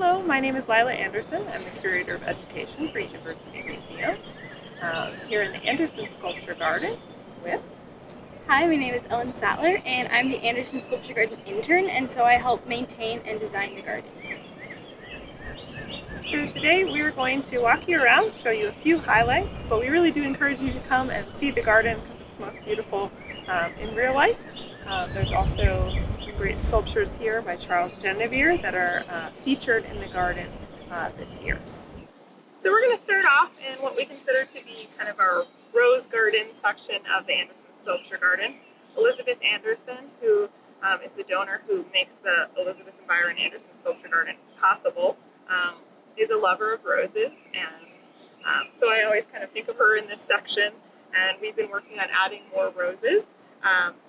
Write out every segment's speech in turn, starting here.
Hello, my name is Lilah Anderson. I'm the Curator of Education for University Museums here in the Anderson Sculpture Garden with... Hi, my name is Sattler, and I'm the Anderson Sculpture Garden intern, and so I help maintain and design the gardens. So today we are going to walk you around, show you a few highlights, but we really do encourage you to come and see the garden because it's most beautiful in real life. There's also some great sculptures here by Charles Genevieve that are featured in the garden this year. So we're going to start off in what we consider to be kind of our rose garden section of the Anderson Sculpture Garden. Elizabeth Anderson, who is the donor who makes the Elizabeth and Byron Anderson Sculpture Garden possible, is a lover of roses, and so I always kind of think of her in this section, and we've been working on adding more roses.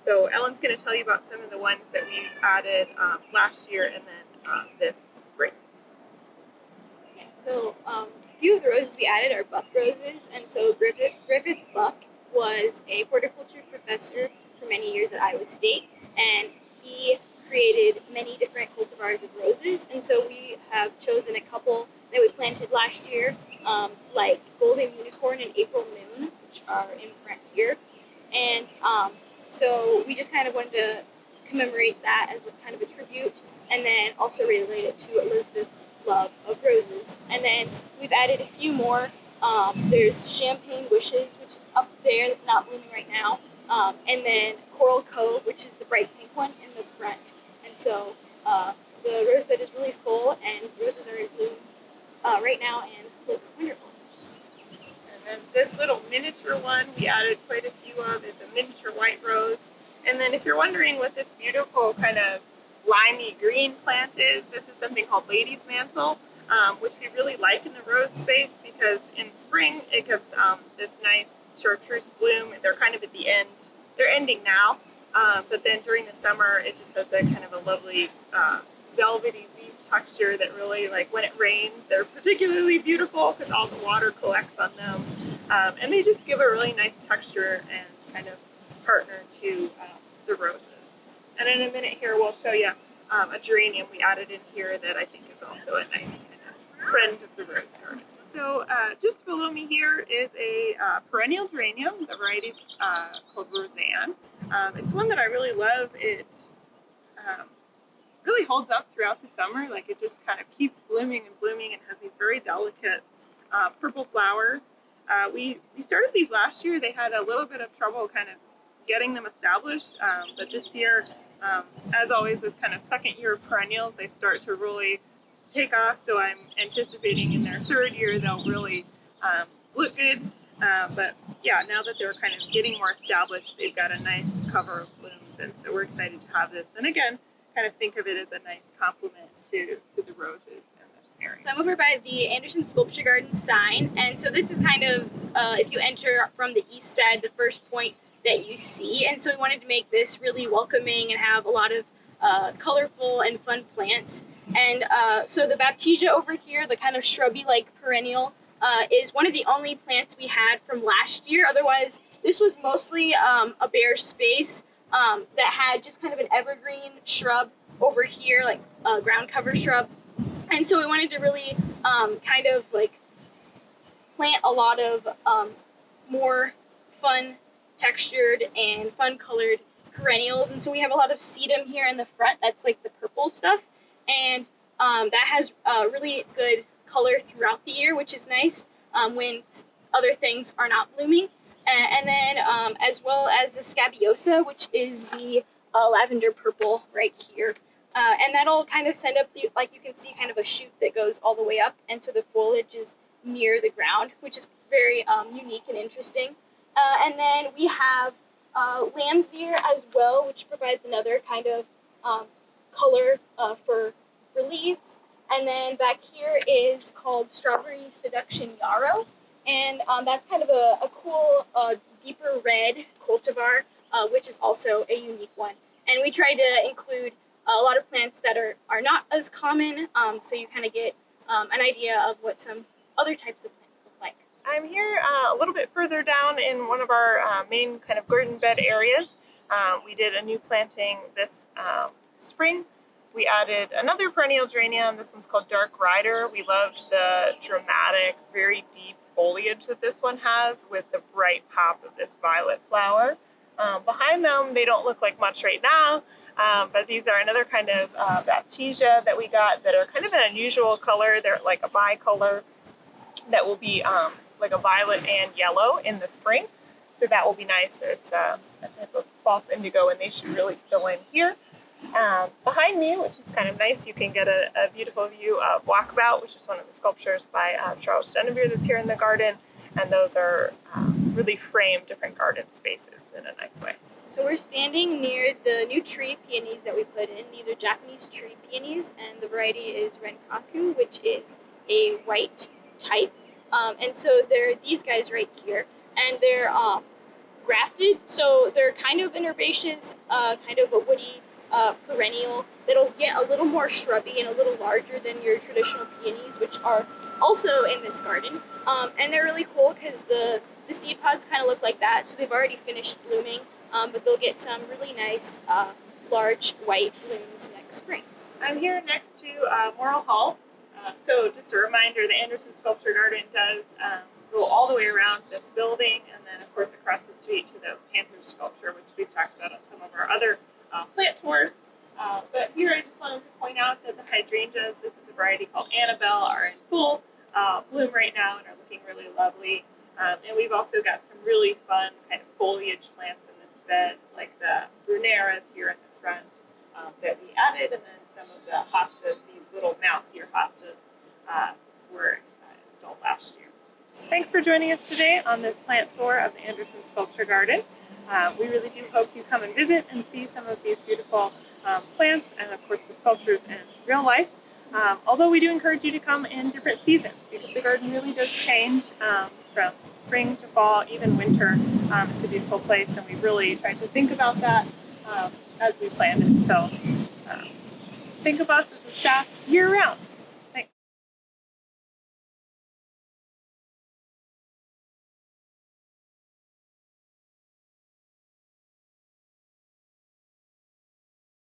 So Ellen's going to tell you about some of the ones that we added last year and then this spring. Okay, so a few of the roses we added are buck roses, and so Griffith Buck was a horticulture professor for many years at Iowa State, and he created many different cultivars of roses, and so we have chosen a couple that we planted last year, like Golden Unicorn and April Moon, which are in front here, and so we just kind of wanted to commemorate that as a kind of a tribute, and then also relate it to Elizabeth's love of roses. And then we've added a few more. There's Champagne Wishes, which is up there, not blooming right now, and then Coral Cove, which is the bright pink one in the front. And so the rose bed is really full, and roses are in bloom right now and look wonderful. And then this little miniature one we added quite a few of. It's a miniature white rose. And then if you're wondering what this beautiful kind of limey green plant is, this is something called Lady's Mantle, which we really like in the rose space because in spring it gives this nice chartreuse bloom. They're kind of at the end. They're ending now, but then during the summer it just has a kind of a lovely velvety leaf texture that really, like when it rains, they're particularly beautiful because all the water collects on them. And they just give a really nice texture and kind of partner to the roses. And in a minute here we'll show you a geranium we added in here that I think is also a nice friend of the rose garden. So just below me here is a perennial geranium. The variety is called Roseanne. It's one that I really love. It really holds up throughout the summer. Like it just kind of keeps blooming and blooming and has these very delicate purple flowers. We started these last year. They had a little bit of trouble kind of getting them established, but this year, as always with kind of second year perennials, they start to really take off, so I'm anticipating in their third year they'll really look good. But yeah, now that they're kind of getting more established, they've got a nice cover of blooms, and so we're excited to have this. And again, kind of think of it as a nice complement to the roses in this area. So I'm over by the Anderson Sculpture Garden sign, and so this is kind of, if you enter from the east side, the first point that you see, and so we wanted to make this really welcoming and have a lot of colorful and fun plants. And so the Baptisia over here, the kind of shrubby-like perennial, is one of the only plants we had from last year. Otherwise, this was mostly a bare space that had just kind of an evergreen shrub over here, like a ground cover shrub. And so we wanted to really kind of like plant a lot of more fun textured and fun colored perennials. And so we have a lot of sedum here in the front. That's like the purple stuff. And that has really good color throughout the year, which is nice when other things are not blooming. And then as well as the Scabiosa, which is the lavender purple right here. And that'll kind of send up, like you can see, kind of a shoot that goes all the way up. And so the foliage is near the ground, which is very unique and interesting. And then we have lamb's ear as well, which provides another kind of color for leaves. And then back here is called Strawberry Seduction Yarrow. And that's kind of a cool, deeper red cultivar, which is also a unique one. And we try to include a lot of plants that are not as common, so you kind of get an idea of what some other types of plants look like. I'm here a little bit further down in one of our main kind of garden bed areas. We did a new planting this spring We added another perennial geranium. This one's called Dark Rider. We loved the dramatic, very deep foliage that this one has with the bright pop of this violet flower. Behind them, they don't look like much right now, but these are another kind of baptisia that we got that are kind of an unusual color. They're like a bicolor that will be like a violet and yellow in the spring. So that will be nice. It's a type of false indigo, and they should really fill in here. Behind me, which is kind of nice, you can get a beautiful view of Walkabout, which is one of the sculptures by Charles Dennevier that's here in the garden. And those are really framed different garden spaces in a nice way. So we're standing near the new tree peonies that we put in. These are Japanese tree peonies, and the variety is Renkaku, which is a white type. And so they're these guys right here, and they're grafted, so they're kind of an herbaceous, kind of a woody perennial that'll get a little more shrubby and a little larger than your traditional peonies, which are also in this garden. And they're really cool because the seed pods kind of look like that, so they've already finished blooming, but they'll get some really nice large white blooms next spring. I'm here next to Morrill Hall. So just a reminder, the Anderson Sculpture Garden does go all the way around this building, and then of course across the street to the Panther sculpture, which we've talked about on some of our other plant tours. But here I just wanted to point out that the hydrangeas, this is a variety called Annabelle, are in full bloom right now and are looking really lovely. And we've also got some really fun kind of foliage plants in this bed, like the bruneras here in the front that we added, and then some of the hostas, these little mouse ear hostas, were installed last year. Thanks for joining us today on this plant tour of the Anderson Sculpture Garden. We really do hope you come and visit and see some of these beautiful plants and of course the sculptures in real life. Although we do encourage you to come in different seasons because the garden really does change from spring to fall, even winter. It's a beautiful place, and we really tried to think about that as we planned it. So think of us as a staff year round.